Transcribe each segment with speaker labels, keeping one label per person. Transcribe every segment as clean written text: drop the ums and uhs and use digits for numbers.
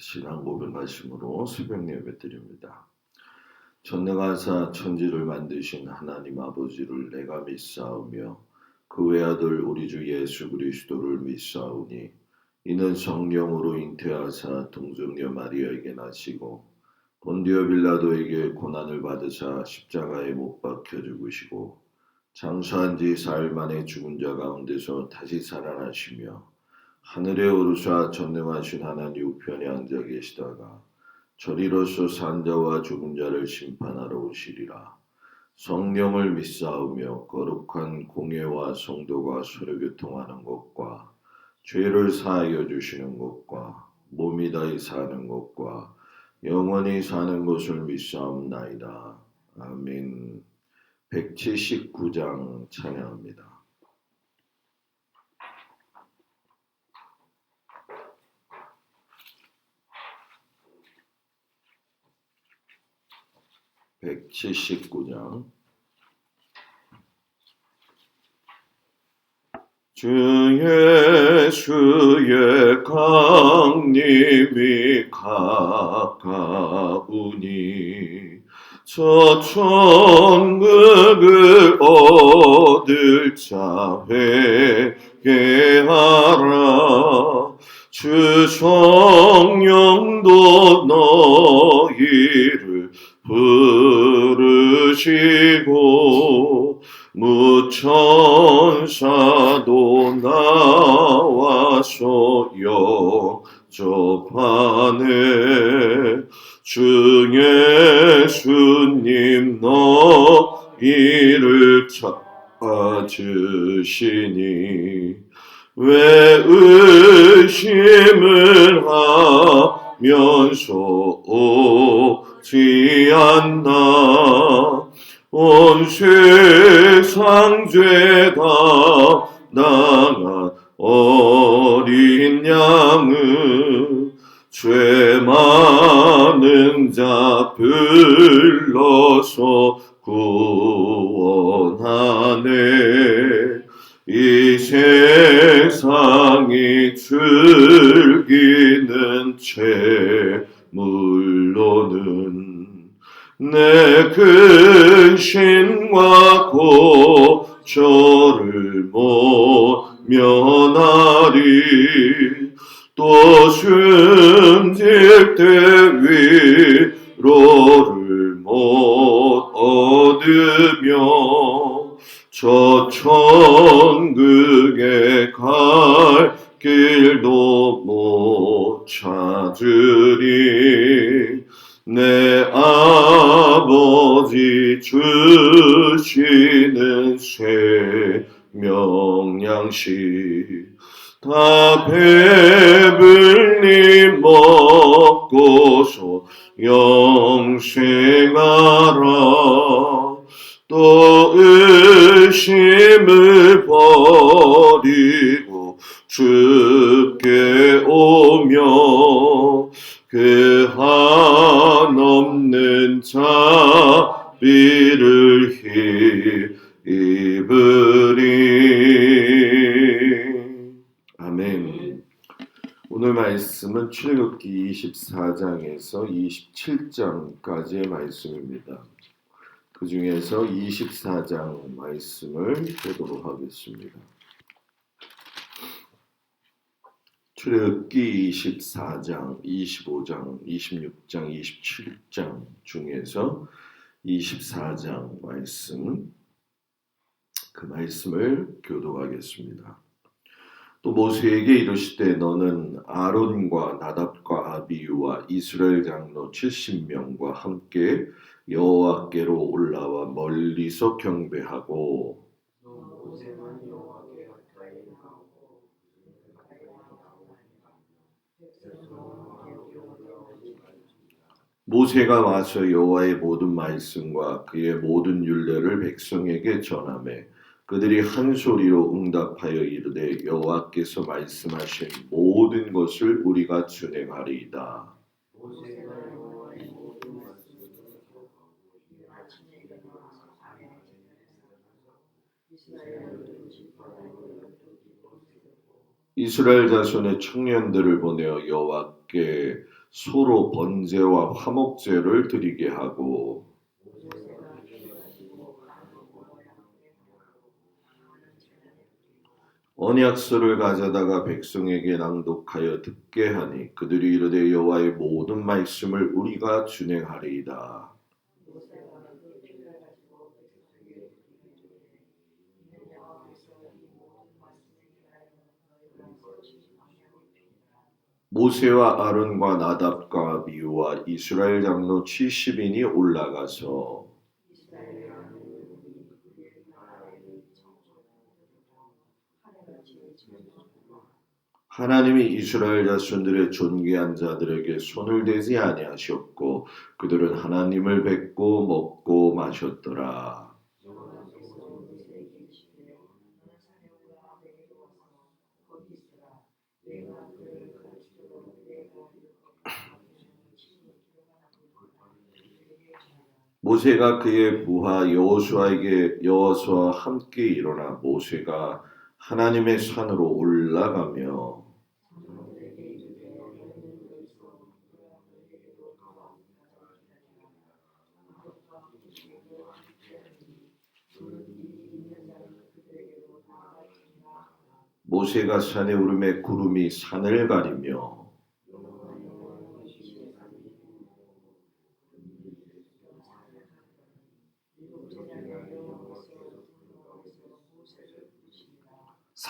Speaker 1: 신앙 고백 말씀으로 새벽 예배 드립니다. 전능하사 천지를 만드신 하나님 아버지를 내가 믿사오며 그 외아들 우리 주 예수 그리스도를 믿사오니 이는 성령으로 잉태하사 동정녀 마리아에게 나시고 본디오 빌라도에게 고난을 받으사 십자가에 못 박혀 죽으시고 장사한 지 사흘 만에 죽은 자 가운데서 다시 살아나시며 하늘에 오르사 전능하신 하나님 우편에 앉아 계시다가 저리로서 산 자와 죽은 자를 심판하러 오시리라. 성령을 믿사오며 거룩한 공예와 성도가 서로 교통하는 것과 죄를 사하여 주시는 것과 몸이 다히 사는 것과 영원히 사는 것을 믿사옵나이다. 아멘. 179장 찬양합니다. (179장) 주 예수의 강림이 가까우니 저 천국을 얻을 자 회개하라. 주 성령도 너희를 부르시고 무천사도 나와서 영접하네. 주 예수님 너희를 찾으시니 왜 의심을 하면서 오지 않나. 온 세상 죄다 당한 어린 양은 죄 많은 자 불러서 구원하네. 이 세상이 즐기는 재물로는 내 근심과 고초를 못 면하리. 또 숨질 때 위로를 못 얻으며 저 천국에 갈 길도 못 찾으리. 내 아버지 주시는 생명양식 다 배불리 먹고서 영생하라. 또 의심을 버리고 주께 오며 그 한없는 자비를 입으리. 아멘. 오늘 말씀은 출애굽기 24장에서 27장까지의 말씀입니다. 그 중에서 24장 말씀을 보도록 하겠습니다. 출애굽기 24장, 25장, 26장, 27장 중에서 24장 말씀, 그 말씀을 교독하겠습니다. 또 모세에게 이르시되 너는 아론과 나답과 아비유와 이스라엘 장로 70명과 함께 여호와께로 올라와 멀리서 경배하고 모세가 와서 여호와의 모든 말씀과 그의 모든 율례를 백성에게 전하매 그들이 한 소리로 응답하여 이르되 여호와께서 말씀하신 모든 것을 우리가 준행하리이다. 이스라엘 자손의 청년들을 보내어 여호와께 서로 번제와 화목제를 드리게 하고 언약서를 가져다가 백성에게 낭독하여 듣게 하니 그들이 이르되 여호와의 모든 말씀을 우리가 준행하리이다. 모세와 아론과 나답과 아비후와 이스라엘 장로 70인이 올라가서 하나님이 이스라엘 자손들의 존귀한 자들에게 손을 대지 아니하셨고 그들은 하나님을 뵙고 먹고 마셨더라. 모세가 그의 부하 여호수아와 함께 일어나 모세가 하나님의 산으로 올라가며 모세가 산에 오르매 구름이 산을 가리며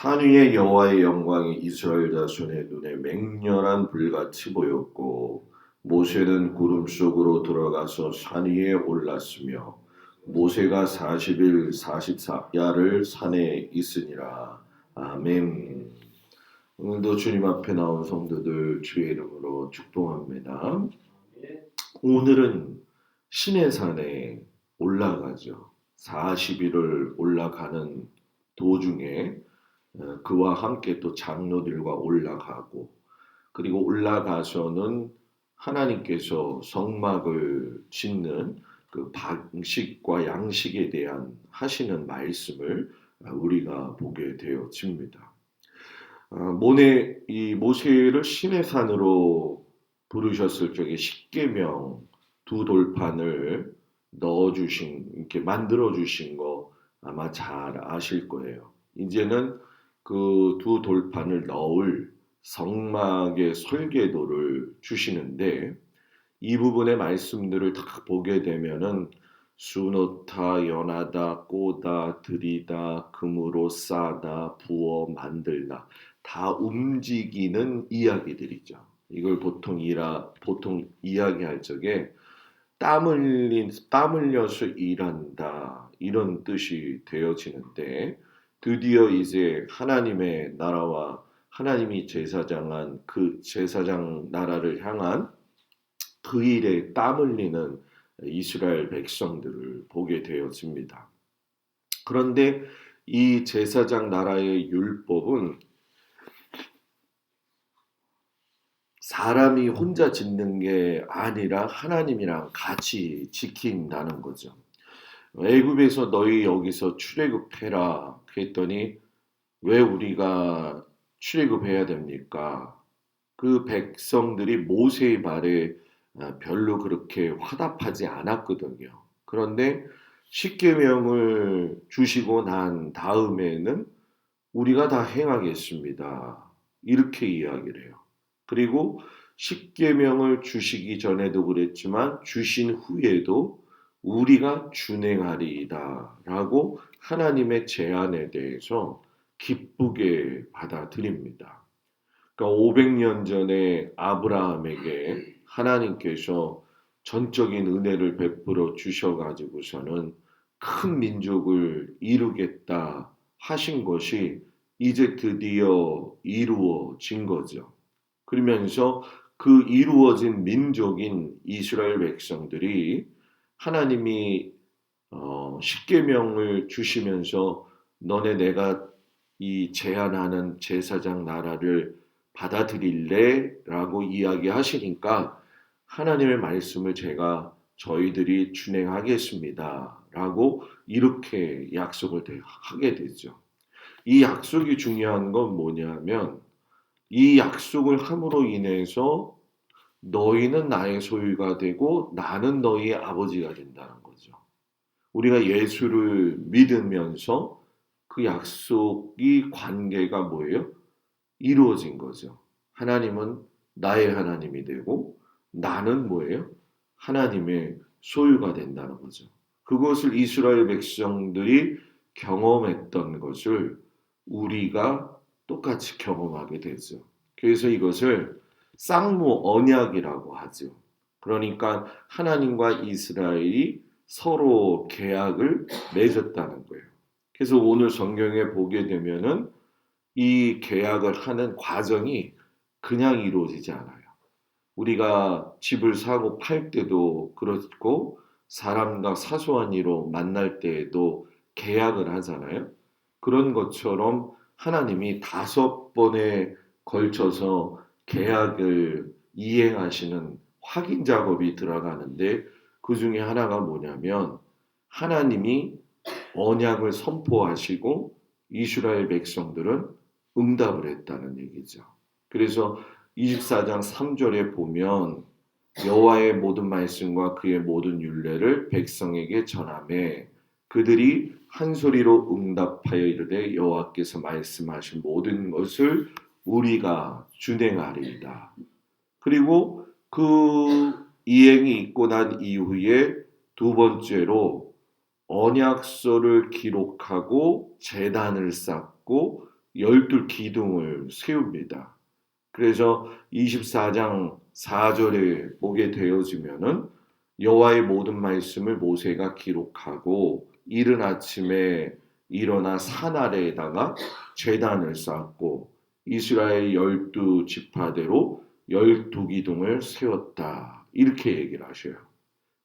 Speaker 1: 산 위에 여호와의 영광이 이스라엘 자손의 눈에 맹렬한 불같이 보였고 모세는 구름 속으로 들어가서 산 위에 올랐으며 모세가 40일 44야를 산에 있으니라. 아멘. 오늘도 주님 앞에 나온 성도들 주의 이름으로 축복합니다. 오늘은 시내산에 올라가죠. 40일을 올라가는 도중에 그와 함께 또 장로들과 올라가고 그리고 올라가서는 하나님께서 성막을 짓는 그 방식과 양식에 대한 하시는 말씀을 우리가 보게 되어집니다. 이 모세를 시내산으로 부르셨을 적에 십계명 두 돌판을 이렇게 만들어 주신 거 아마 잘 아실 거예요. 이제는 그 두 돌판을 넣을 성막의 설계도를 주시는데 이 부분의 말씀들을 딱 보게 되면은 수놓다, 연하다, 꼬다, 들이다, 금으로 싸다, 부어 만들다 다 움직이는 이야기들이죠. 이걸 보통 이야기할 적에 땀 흘려서 일한다 이런 뜻이 되어지는데 드디어 이제 하나님의 나라와 하나님이 제사장한 그 제사장 나라를 향한 그 일에 땀 흘리는 이스라엘 백성들을 보게 되어집니다. 그런데 이 제사장 나라의 율법은 사람이 혼자 짓는 게 아니라 하나님이랑 같이 지킨다는 거죠. 애굽에서 너희 여기서 출애굽해라 그랬더니 왜 우리가 출애굽해야 됩니까? 그 백성들이 모세의 말에 별로 그렇게 화답하지 않았거든요. 그런데 십계명을 주시고 난 다음에는 우리가 다 행하겠습니다. 이렇게 이야기를 해요. 그리고 십계명을 주시기 전에도 그랬지만 주신 후에도 우리가 준행하리이다라고 하나님의 제안에 대해서 기쁘게 받아들입니다. 그러니까 500년 전에 아브라함에게 하나님께서 전적인 은혜를 베풀어 주셔가지고서는 큰 민족을 이루겠다 하신 것이 이제 드디어 이루어진 거죠. 그러면서 그 이루어진 민족인 이스라엘 백성들이 하나님이 십계명을 주시면서 너네 내가 이 제안하는 제사장 나라를 받아들일래? 라고 이야기하시니까 하나님의 말씀을 저희들이 준행하겠습니다. 라고 이렇게 약속을 하게 되죠. 이 약속이 중요한 건 뭐냐면 이 약속을 함으로 인해서 너희는 나의 소유가 되고 나는 너희의 아버지가 된다는 거죠. 우리가 예수를 믿으면서 그 약속이 관계가 뭐예요? 이루어진 거죠. 하나님은 나의 하나님이 되고 나는 뭐예요? 하나님의 소유가 된다는 거죠. 그것을 이스라엘 백성들이 경험했던 것을 우리가 똑같이 경험하게 되죠. 그래서 이것을 쌍무 언약이라고 하죠. 그러니까 하나님과 이스라엘이 서로 계약을 맺었다는 거예요. 그래서 오늘 성경에 보게 되면은 이 계약을 하는 과정이 그냥 이루어지지 않아요. 우리가 집을 사고 팔 때도 그렇고 사람과 사소한 일로 만날 때에도 계약을 하잖아요. 그런 것처럼 하나님이 5번에 걸쳐서 계약을 이행하시는 확인 작업이 들어가는데 그 중에 하나가 뭐냐면 하나님이 언약을 선포하시고 이스라엘 백성들은 응답을 했다는 얘기죠. 그래서 24장 3절에 보면 여호와의 모든 말씀과 그의 모든 율례를 백성에게 전하매 그들이 한 소리로 응답하여 이르되 여호와께서 말씀하신 모든 것을 우리가 준행하리이다. 그리고 그 이행이 있고 난 이후에 두 번째로 언약서를 기록하고 제단을 쌓고 12기둥을 세웁니다. 그래서 24장 4절에 보게 되어지면은 여호와의 모든 말씀을 모세가 기록하고 이른 아침에 일어나 산 아래에다가 제단을 쌓고 이스라엘 12지파대로 12기둥을 세웠다. 이렇게 얘기를 하셔요.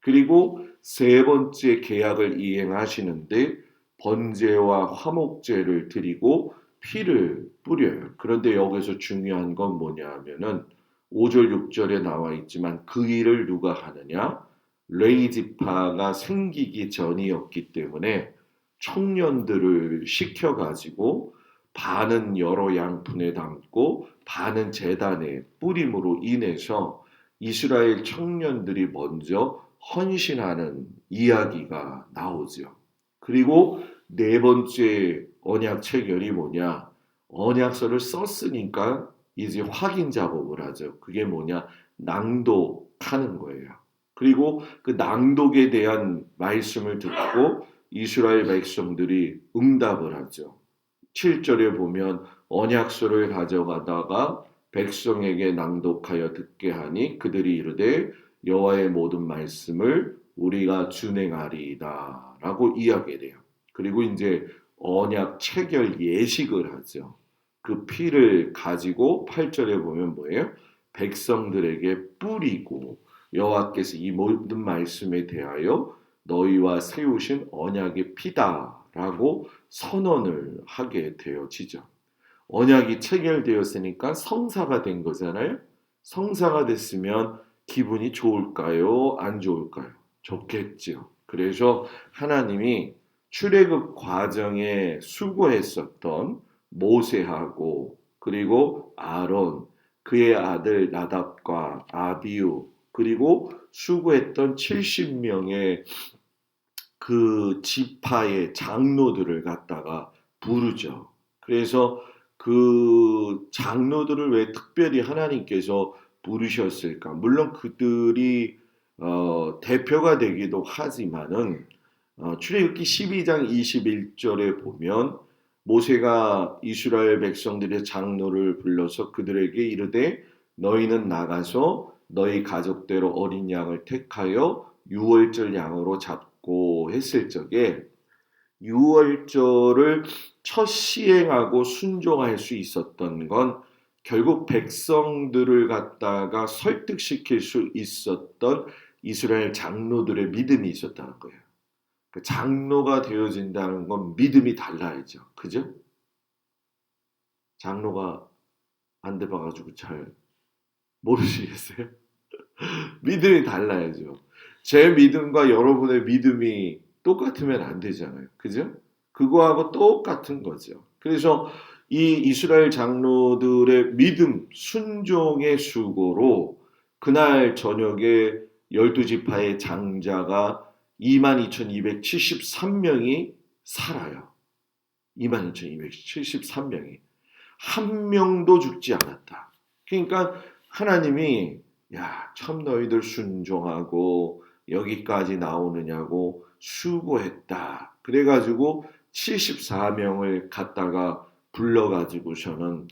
Speaker 1: 그리고 세 번째 계약을 이행하시는데 번제와 화목제를 드리고 피를 뿌려요. 그런데 여기서 중요한 건 뭐냐 하면은 5절 6절에 나와 있지만 그 일을 누가 하느냐? 레위 지파가 생기기 전이었기 때문에 청년들을 시켜가지고 반은 여러 양푼에 담고 반은 제단에 뿌림으로 인해서 이스라엘 청년들이 먼저 헌신하는 이야기가 나오죠. 그리고 네 번째 언약 체결이 뭐냐? 언약서를 썼으니까 이제 확인 작업을 하죠. 그게 뭐냐? 낭독하는 거예요. 그리고 그 낭독에 대한 말씀을 듣고 이스라엘 백성들이 응답을 하죠. 7절에 보면 언약서를 가져가다가 백성에게 낭독하여 듣게 하니 그들이 이르되 여호와의 모든 말씀을 우리가 준행하리이다 라고 이야기해요. 그리고 이제 언약 체결 예식을 하죠. 그 피를 가지고 8절에 보면 뭐예요? 백성들에게 뿌리고 여호와께서 이 모든 말씀에 대하여 너희와 세우신 언약의 피다라고 선언을 하게 되어지죠. 언약이 체결되었으니까 성사가 된 거잖아요. 성사가 됐으면 기분이 좋을까요? 안 좋을까요? 좋겠죠. 그래서 하나님이 출애굽 과정에 수고했었던 모세하고 그리고 아론, 그의 아들 나답과 아비우, 그리고 수고했던 70명의 그 지파의 장로들을 갖다가 부르죠. 그래서 그 장로들을 왜 특별히 하나님께서 부르셨을까? 물론 그들이 대표가 되기도 하지만은 출애굽기 12장 21절에 보면 모세가 이스라엘 백성들의 장로를 불러서 그들에게 이르되 너희는 나가서 너희 가족대로 어린 양을 택하여 유월절 양으로 잡고 했을 적에 유월절을 첫 시행하고 순종할 수 있었던 건 결국 백성들을 갖다가 설득시킬 수 있었던 이스라엘 장로들의 믿음이 있었다는 거예요. 그 장로가 되어진다는 건 믿음이 달라야죠. 그죠? 장로가 안 돼봐가지고 잘 모르시겠어요? 믿음이 달라야죠. 제 믿음과 여러분의 믿음이 똑같으면 안 되잖아요. 그죠? 그거하고 똑같은 거죠. 그래서 이 이스라엘 장로들의 믿음, 순종의 수고로 그날 저녁에 12지파의 장자가 22,273명이 살아요. 22,273명이. 한 명도 죽지 않았다. 그러니까 하나님이 참 너희들 순종하고 여기까지 나오느냐고 수고했다. 그래가지고 74명을 갖다가 불러가지고서는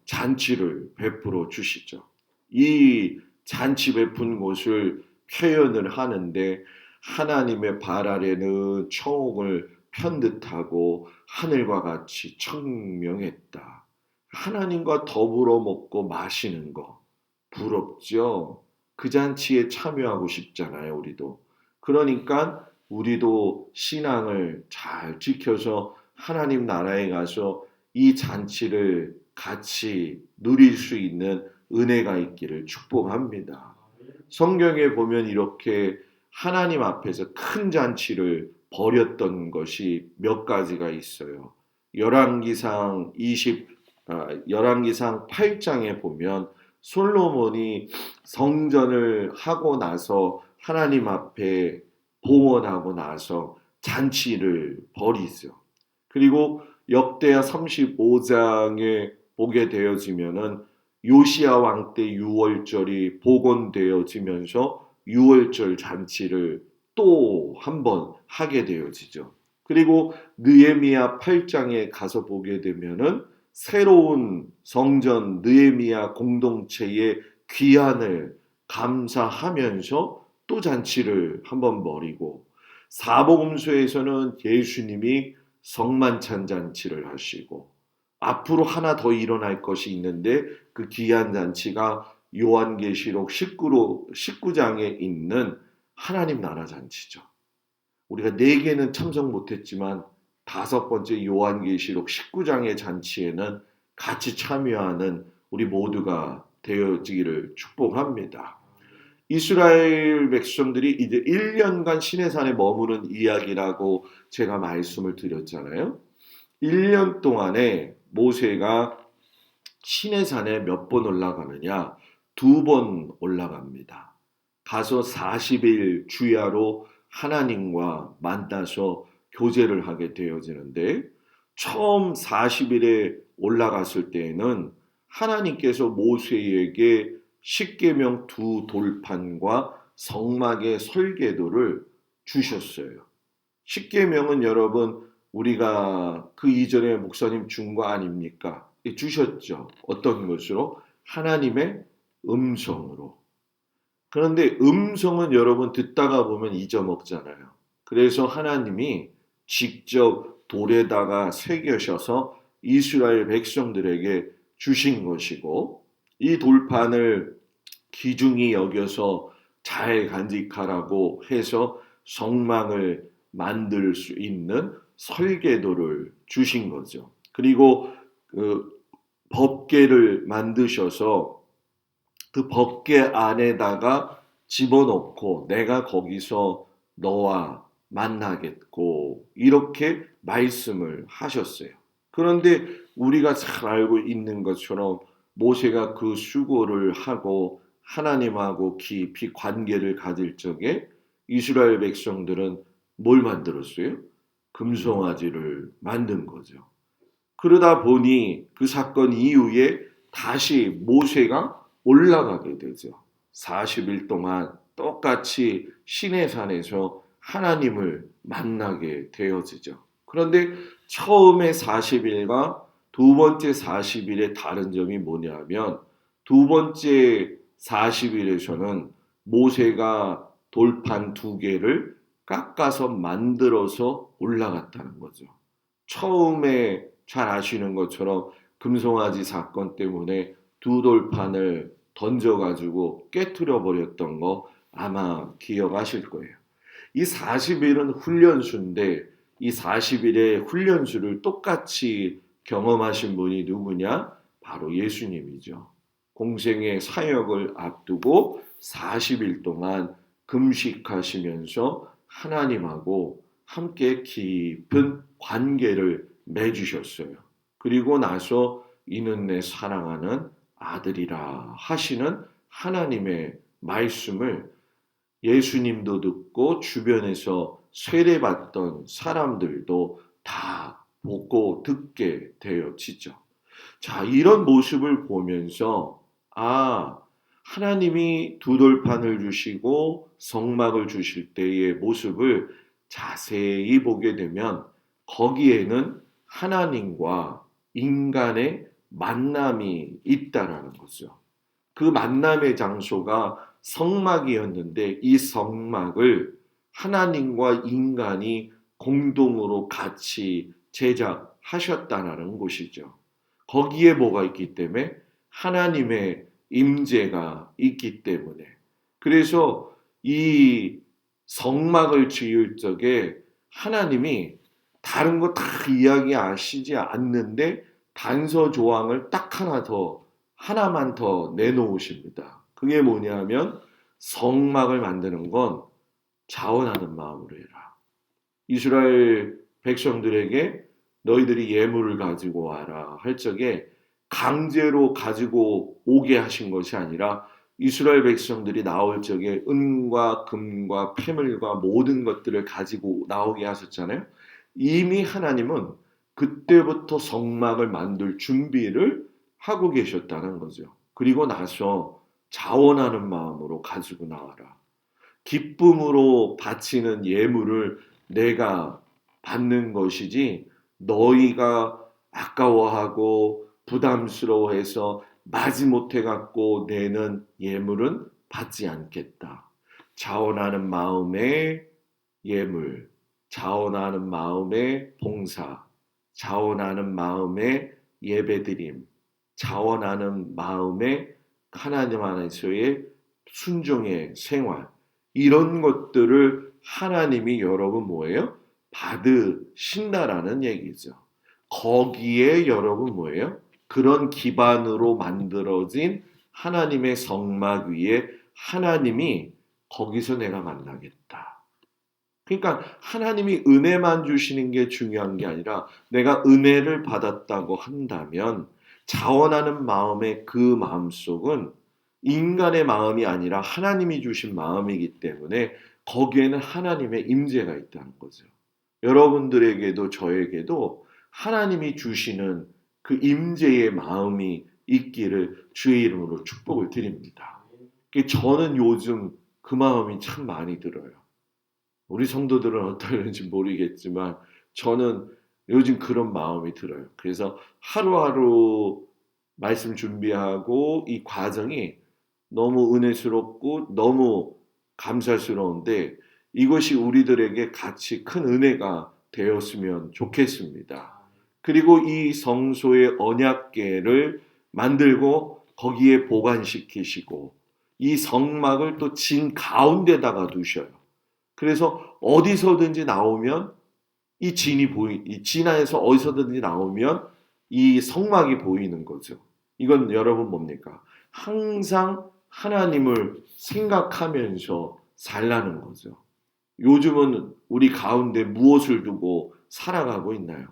Speaker 1: 잔치를 베풀어 주시죠. 이 잔치 베푼 곳을 표현을 하는데 하나님의 발 아래는 청옥을 편듯하고 하늘과 같이 청명했다. 하나님과 더불어 먹고 마시는 거 부럽죠? 그 잔치에 참여하고 싶잖아요, 우리도. 그러니까 우리도 신앙을 잘 지켜서 하나님 나라에 가서 이 잔치를 같이 누릴 수 있는 은혜가 있기를 축복합니다. 성경에 보면 이렇게 하나님 앞에서 큰 잔치를 벌였던 것이 몇 가지가 있어요. 열왕기상 8장에 보면 솔로몬이 성전을 하고 나서 하나님 앞에 봉헌하고 나서 잔치를 벌이죠. 그리고 역대하 35장에 보게 되어지면은 요시야 왕 때 유월절이 복원되어지면서 유월절 잔치를 또 한 번 하게 되어지죠. 그리고 느헤미야 8장에 가서 보게 되면은 새로운 성전 느헤미야 공동체의 귀환을 감사하면서 또 잔치를 한번 벌이고, 사복음서에서는 예수님이 성만찬 잔치를 하시고 앞으로 하나 더 일어날 것이 있는데 그 귀한 잔치가 요한계시록 19장에 있는 하나님 나라 잔치죠. 우리가 4개는 참석 못했지만 5번째 요한계시록 19장의 잔치에는 같이 참여하는 우리 모두가 되어지기를 축복합니다. 이스라엘 백성들이 이제 1년간 시내산에 머무는 이야기라고 제가 말씀을 드렸잖아요. 1년 동안에 모세가 시내산에 몇 번 올라가느냐? 2번 올라갑니다. 가서 40일 주야로 하나님과 만나서 교제를 하게 되어지는데, 처음 40일에 올라갔을 때에는 하나님께서 모세에게 십계명 2 돌판과 성막의 설계도를 주셨어요. 십계명은 여러분 우리가 그 이전에 목사님 준 거 아닙니까? 주셨죠. 어떤 것으로? 하나님의 음성으로. 그런데 음성은 여러분 듣다가 보면 잊어먹잖아요. 그래서 하나님이 직접 돌에다가 새겨셔서 이스라엘 백성들에게 주신 것이고, 이 돌판을 귀중히 여겨서 잘 간직하라고 해서 성막을 만들 수 있는 설계도를 주신 거죠. 그리고 그 법궤를 만드셔서 그 법궤 안에다가 집어넣고 내가 거기서 너와 만나겠고 이렇게 말씀을 하셨어요. 그런데 우리가 잘 알고 있는 것처럼 모세가 그 수고를 하고 하나님하고 깊이 관계를 가질 적에 이스라엘 백성들은 뭘 만들었어요? 금송아지를 만든 거죠. 그러다 보니 그 사건 이후에 다시 모세가 올라가게 되죠. 40일 동안 똑같이 시내산에서 하나님을 만나게 되어지죠. 그런데 처음에 40일과 두 번째 40일의 다른 점이 뭐냐면, 두 번째 40일에서는 모세가 돌판 2개를 깎아서 만들어서 올라갔다는 거죠. 처음에 잘 아시는 것처럼 금송아지 사건 때문에 2돌판을 던져가지고 깨트려 버렸던 거 아마 기억하실 거예요. 이 40일은 훈련수인데 이 40일의 훈련수를 똑같이 경험하신 분이 누구냐? 바로 예수님이죠. 공생의 사역을 앞두고 40일 동안 금식하시면서 하나님하고 함께 깊은 관계를 맺으셨어요. 그리고 나서 이는 내 사랑하는 아들이라 하시는 하나님의 말씀을 예수님도 듣고 주변에서 세례받던 사람들도 다 보고 듣게 되어지죠. 자, 이런 모습을 보면서 하나님이 두 돌판을 주시고 성막을 주실 때의 모습을 자세히 보게 되면 거기에는 하나님과 인간의 만남이 있다라는 거죠. 그 만남의 장소가 성막이었는데 이 성막을 하나님과 인간이 공동으로 같이 제작하셨다는 것이죠. 거기에 뭐가 있기 때문에 하나님의 임재가 있기 때문에 그래서 이 성막을 지을 적에 하나님이 다른 거 다 이야기하시지 않는데 단서 조항을 딱 하나만 더 내놓으십니다. 그게 뭐냐면 성막을 만드는 건 자원하는 마음으로 해라. 이스라엘 백성들에게 너희들이 예물을 가지고 와라 할 적에 강제로 가지고 오게 하신 것이 아니라 이스라엘 백성들이 나올 적에 은과 금과 폐물과 모든 것들을 가지고 나오게 하셨잖아요. 이미 하나님은 그때부터 성막을 만들 준비를 하고 계셨다는 거죠. 그리고 나서 자원하는 마음으로 가지고 나와라. 기쁨으로 바치는 예물을 내가 받는 것이지 너희가 아까워하고 부담스러워해서 마지못해 갖고 내는 예물은 받지 않겠다. 자원하는 마음의 예물, 자원하는 마음의 봉사, 자원하는 마음의 예배드림, 자원하는 마음의 하나님 안에서의 순종의 생활, 이런 것들을 하나님이 여러분 뭐예요? 받으신다라는 얘기죠. 거기에 여러분 뭐예요? 그런 기반으로 만들어진 하나님의 성막 위에 하나님이 거기서 내가 만나겠다. 그러니까 하나님이 은혜만 주시는 게 중요한 게 아니라 내가 은혜를 받았다고 한다면 자원하는 마음의 그 마음속은 인간의 마음이 아니라 하나님이 주신 마음이기 때문에 거기에는 하나님의 임재가 있다는 거죠. 여러분들에게도 저에게도 하나님이 주시는 그 임재의 마음이 있기를 주의 이름으로 축복을 드립니다. 저는 요즘 그 마음이 참 많이 들어요. 우리 성도들은 어떠는지 모르겠지만 저는 요즘 그런 마음이 들어요. 그래서 하루하루 말씀 준비하고 이 과정이 너무 은혜스럽고 너무 감사스러운데 이것이 우리들에게 같이 큰 은혜가 되었으면 좋겠습니다. 그리고 이 성소의 언약궤를 만들고 거기에 보관시키시고 이 성막을 또 진 가운데다가 두셔요. 그래서 어디서든지 나오면 이 진 안에서 어디서든지 나오면 이 성막이 보이는 거죠. 이건 여러분 뭡니까? 항상 하나님을 생각하면서 살라는 거죠. 요즘은 우리 가운데 무엇을 두고 살아가고 있나요?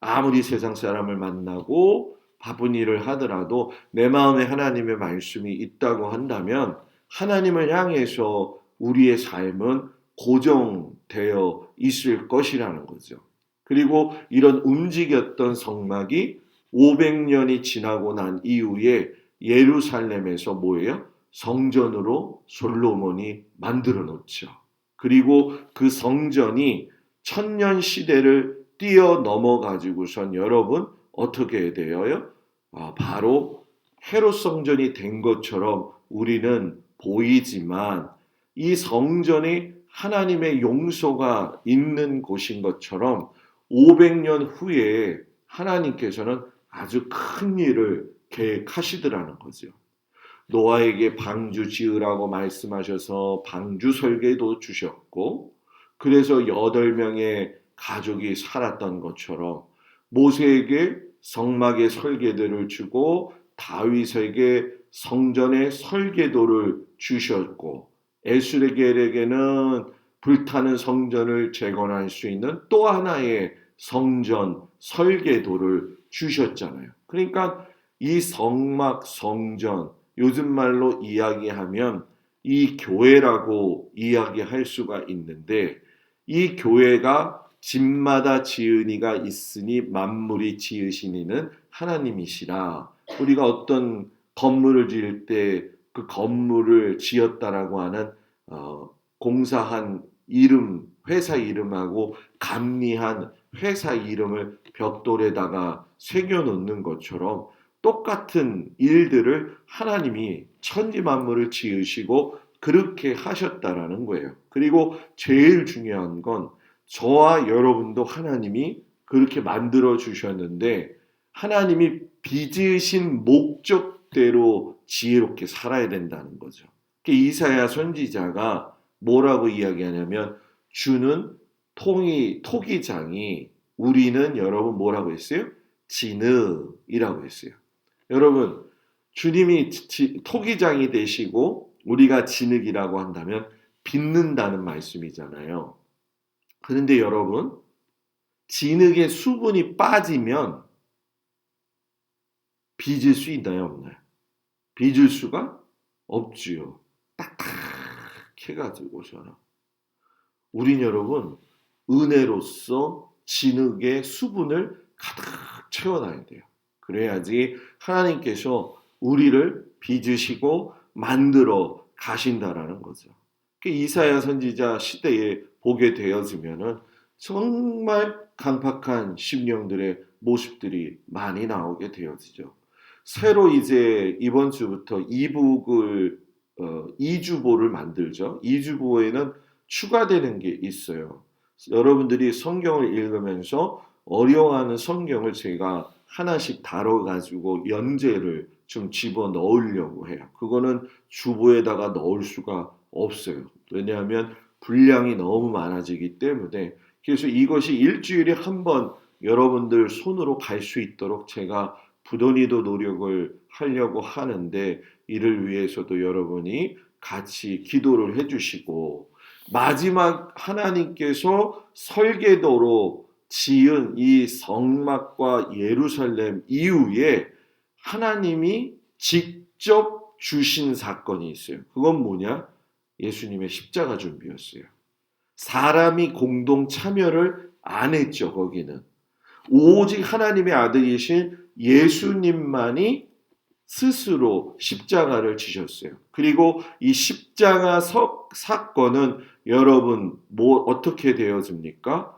Speaker 1: 아무리 세상 사람을 만나고 바쁜 일을 하더라도 내 마음에 하나님의 말씀이 있다고 한다면 하나님을 향해서 우리의 삶은 고정되어 있을 것이라는 거죠. 그리고 이런 움직였던 성막이 500년이 지나고 난 이후에 예루살렘에서 뭐예요? 성전으로 솔로몬이 만들어 놓죠. 그리고 그 성전이 천년 시대를 뛰어넘어 가지고선 여러분 어떻게 되어요? 바로 헤롯 성전이 된 것처럼 우리는 보이지만 이 성전이 하나님의 용서가 있는 곳인 것처럼 500년 후에 하나님께서는 아주 큰 일을 계획하시더라는 거죠. 노아에게 방주 지으라고 말씀하셔서 방주 설계도 주셨고 그래서 8명의 가족이 살았던 것처럼 모세에게 성막의 설계도를 주고 다윗에게 성전의 설계도를 주셨고 에스겔에게는 불타는 성전을 재건할 수 있는 또 하나의 성전 설계도를 주셨잖아요. 그러니까 이 성막 성전 요즘 말로 이야기하면 이 교회라고 이야기할 수가 있는데, 이 교회가 집마다 지은이가 있으니 만물이 지으신 이는 하나님이시라. 우리가 어떤 건물을 지을 때 그 건물을 지었다라고 하는 공사한 이름, 회사 이름하고 감리한 회사 이름을 벽돌에다가 새겨 놓는 것처럼 똑같은 일들을 하나님이 천지 만물을 지으시고 그렇게 하셨다라는 거예요. 그리고 제일 중요한 건 저와 여러분도 하나님이 그렇게 만들어 주셨는데, 하나님이 빚으신 목적대로 지혜롭게 살아야 된다는 거죠. 이사야 선지자가 뭐라고 이야기하냐면, 주는 토기장이, 우리는 여러분 뭐라고 했어요? 진흙이라고 했어요. 여러분, 주님이 토기장이 되시고 우리가 진흙이라고 한다면 빚는다는 말씀이잖아요. 그런데 여러분, 진흙의 수분이 빠지면 빚을 수 있나요, 없나요? 빚을 수가 없지요. 딱딱해가지고서는. 우린 여러분, 은혜로서 진흙의 수분을 가득 채워놔야 돼요. 그래야지 하나님께서 우리를 빚으시고 만들어 가신다라는 거죠. 이사야 선지자 시대에 보게 되어지면은 정말 강팍한 심령들의 모습들이 많이 나오게 되어지죠. 새로 이제 이번 주부터 이북을 이주보를 만들죠. 이주보에는 추가되는 게 있어요. 여러분들이 성경을 읽으면서 어려워하는 성경을 제가 하나씩 다뤄가지고 연재를 좀 집어 넣으려고 해요. 그거는 주보에다가 넣을 수가 없어요. 왜냐하면 분량이 너무 많아지기 때문에. 그래서 이것이 일주일에 한 번 여러분들 손으로 갈 수 있도록 제가 부단히도 노력을 하려고 하는데, 이를 위해서도 여러분이 같이 기도를 해주시고, 마지막 하나님께서 설계도로 지은 이 성막과 예루살렘 이후에 하나님이 직접 주신 사건이 있어요. 그건 뭐냐? 예수님의 십자가 준비였어요. 사람이 공동 참여를 안 했죠. 거기는 오직 하나님의 아들이신 예수님만이 스스로 십자가를 지셨어요. 그리고 이 십자가 사건은 여러분 어떻게 되어집니까?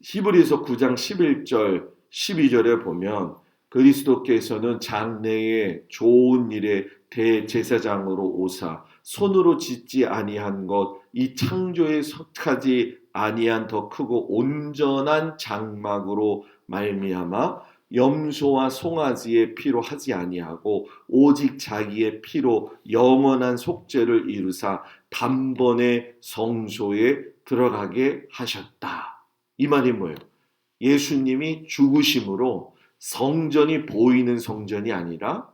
Speaker 1: 히브리서 9장 11절 12절에 보면, 그리스도께서는 장래의 좋은 일의 대제사장으로 오사 손으로 짓지 아니한 것, 이 창조에 속하지 아니한 더 크고 온전한 장막으로 말미암아 염소와 송아지의 피로 하지 아니하고 오직 자기의 피로 영원한 속죄를 이루사 단번에 성소에 들어가게 하셨다. 이 말이 뭐예요? 예수님이 죽으심으로 성전이 보이는 성전이 아니라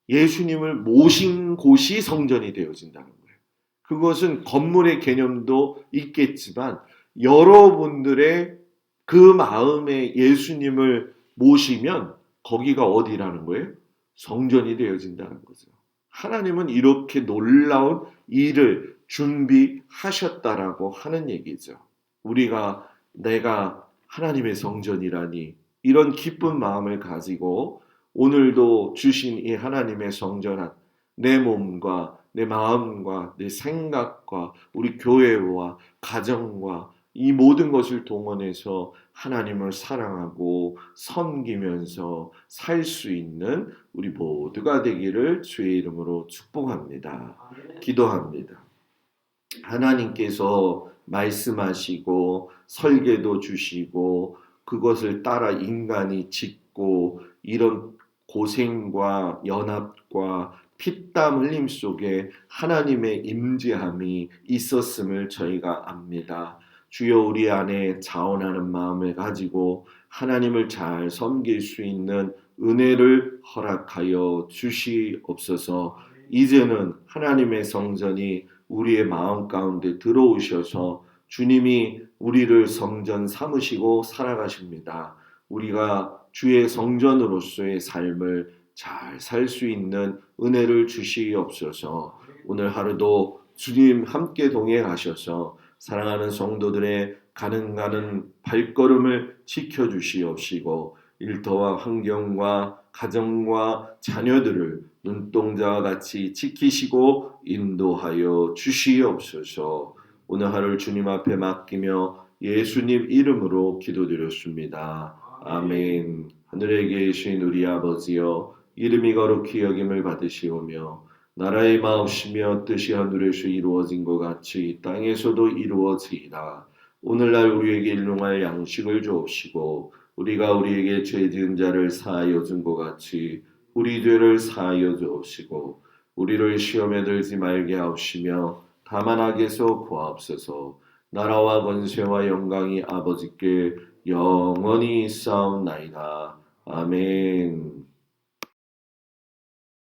Speaker 1: 예수님을 모신 곳이 성전이 되어진다는 거예요. 그것은 건물의 개념도 있겠지만 여러분들의 그 마음에 예수님을 모시면 거기가 어디라는 거예요? 성전이 되어진다는 거죠. 하나님은 이렇게 놀라운 일을 준비하셨다라고 하는 얘기죠. 우리가 내가 하나님의 성전이라니, 이런 기쁜 마음을 가지고 오늘도 주신 이 하나님의 성전한 내 몸과 내 마음과 내 생각과 우리 교회와 가정과 이 모든 것을 동원해서 하나님을 사랑하고 섬기면서 살 수 있는 우리 모두가 되기를 주의 이름으로 축복합니다. 기도합니다. 하나님께서 말씀하시고 설계도 주시고 그것을 따라 인간이 짓고, 이런 고생과 연합과 피땀 흘림 속에 하나님의 임재함이 있었음을 저희가 압니다. 주여, 우리 안에 자원하는 마음을 가지고 하나님을 잘 섬길 수 있는 은혜를 허락하여 주시옵소서. 이제는 하나님의 성전이 우리의 마음 가운데 들어오셔서 주님이 우리를 성전 삼으시고 살아가십니다. 우리가 주의 성전으로서의 삶을 잘 살 수 있는 은혜를 주시옵소서. 오늘 하루도 주님 함께 동행하셔서 사랑하는 성도들의 가는 발걸음을 지켜주시옵시고 일터와 환경과 가정과 자녀들을 눈동자와 같이 지키시고 인도하여 주시옵소서. 오늘 하루를 주님 앞에 맡기며 예수님 이름으로 기도드렸습니다. 아멘. 하늘에 계신 우리 아버지여, 이름이 거룩히 여김을 받으시오며 나라의 마옵시며 뜻이 하늘에서 이루어진 것 같이 땅에서도 이루어지이다. 오늘날 우리에게 일용할 양식을 주옵시고 우리가 우리에게 죄 지은 자를 사하여 준 것 같이 우리 죄를 사하여 주옵시고 우리를 시험에 들지 말게 하옵시며 다만 악에서 구하옵소서. 나라와 권세와 영광이 아버지께 영원히 있사옵나이다. 아멘.